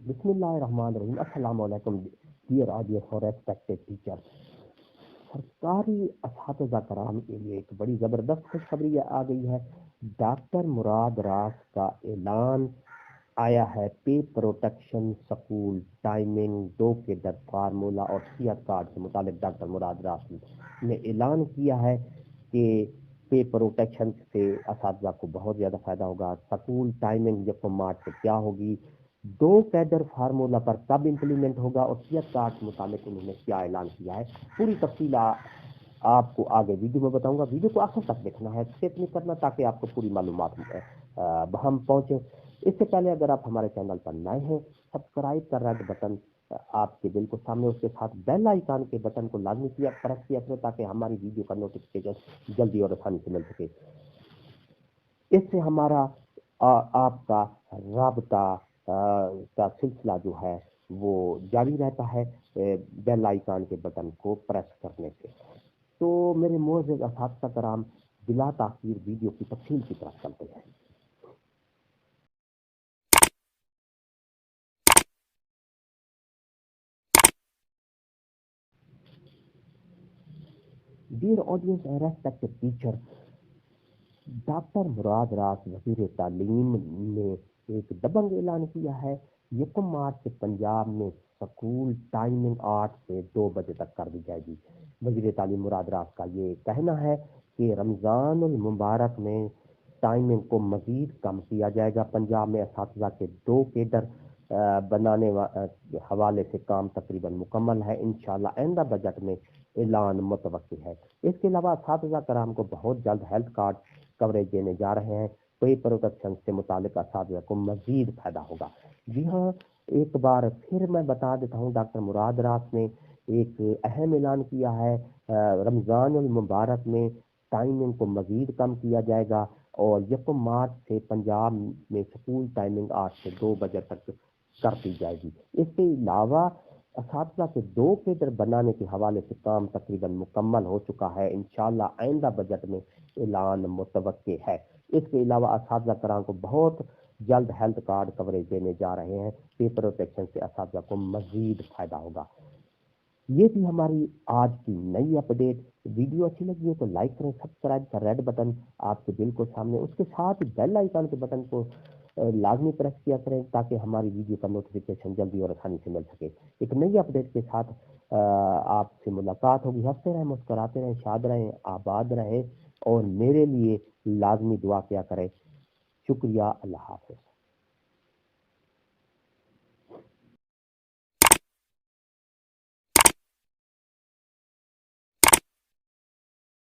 بسم اللہ الرحمن الرحیم. السلام علیکم ڈیئر آڈینس اور ریسپیکٹڈ ٹیچر. سرکاری اساتذہ کرام کے لیے ایک بڑی زبردست خوشخبری آ گئی ہے. ڈاکٹر مراد راس کا اعلان آیا ہے. پے پروٹیکشن سکول ٹائمنگ 2 کے در فارمولہ اور صحت کارڈ سے متعلق ڈاکٹر مراد راس نے اعلان کیا ہے کہ پے پروٹیکشن سے اساتذہ کو بہت زیادہ فائدہ ہوگا. سکول ٹائمنگ 1 مارچ سے کیا ہوگی، 2 کیڈر فارمولہ پر کب امپلیمنٹ ہوگا اور صحت کارڈ سے متعلق انہوں نے کیا اعلان کیا ہے، پوری تفصیل آپ کو آگے ویڈیو میں بتاؤں گا. ویڈیو کو آخر تک دیکھنا ہے، اسکپ نہیں کرنا تاکہ آپ کو پوری معلومات ہم پہنچے. اس سے پہلے اگر آپ ہمارے چینل پر نئے ہیں، سبسکرائب کا ریڈ بٹن آپ کے دل کو سامنے، اس کے ساتھ بیل آئیکن کے بٹن کو لازمی پریس کیا کریں تاکہ ہماری ویڈیو کا نوٹیفیکیشن جلدی اور آسانی سے مل سکے. اس سے ہمارا آپ کا رابطہ کا سلسلہ جو ہے وہ جاری رہتا ہے بیل آئیکن کے بٹن کو پریس کرنے سے. تو میرے معزز اساتذہ کرام، بلا تاخیر ویڈیو کی تفصیل کی طرف چلتے ہیں. Dear audience and respected teacher, doctor Murad Raas وزیر تعلیم نے ایک دبنگ اعلان کیا ہے. 1 مارچ سے پنجاب میں سکول ٹائمنگ 8 سے 2 بجے تک کر دی جائے گی. وزیر تعلیم مراد راس کا یہ کہنا ہے کہ رمضان المبارک میں ٹائمنگ کو مزید کم کیا جائے گا. پنجاب میں اساتذہ کے 2 کیڈر بنانے حوالے سے کام تقریباً مکمل ہے. انشاءاللہ آئندہ بجٹ میں اعلان متوقع ہے. اس کے علاوہ اساتذہ کرام کو بہت جلد ہیلتھ کارڈ کوریج دینے جا رہے ہیں. پے پروٹیکشن سے متعلق اساتذہ کو مزید فائدہ ہوگا. جی ہاں، ایک بار پھر میں بتا دیتا ہوں، ڈاکٹر مراد راس نے ایک اہم اعلان کیا ہے. رمضان المبارک میں ٹائمنگ کو مزید کم کیا جائے گا اور 1 مارچ سے پنجاب میں سکول ٹائمنگ 8 سے 2 بجے تک کر دی جائے گی. اس کے علاوہ اساتذہ کے 2 کیڈر بنانے کے حوالے سے کام تقریباً مکمل ہو چکا ہے. انشاءاللہ آئندہ بجٹ میں اعلان متوقع ہے. اس کے علاوہ اساتذہ کرام کو بہت جلد ہیلتھ کارڈ کوریج دینے جا رہے ہیں. پے پروٹیکشن سے اساتذہ کو مزید فائدہ ہوگا. یہ تھی ہماری آج کی نئی اپڈیٹ. ویڈیو اچھی لگی ہے تو لائک کریں، سبسکرائب کا ریڈ بٹن آپ کے دل کو سامنے، اس کے ساتھ بیل آئیکن کے بٹن کو لازمی پریس کیا کریں تاکہ ہماری ویڈیو کا نوٹیفیکیشن جلدی اور آسانی سے مل سکے. ایک نئی اپڈیٹ کے ساتھ آپ سے ملاقات ہوگی. ہنستے رہیں، مسکراتے رہیں، شاد رہیں، آباد رہیں اور میرے لیے لازمی دعا کیا کریں. شکریہ. اللہ حافظ.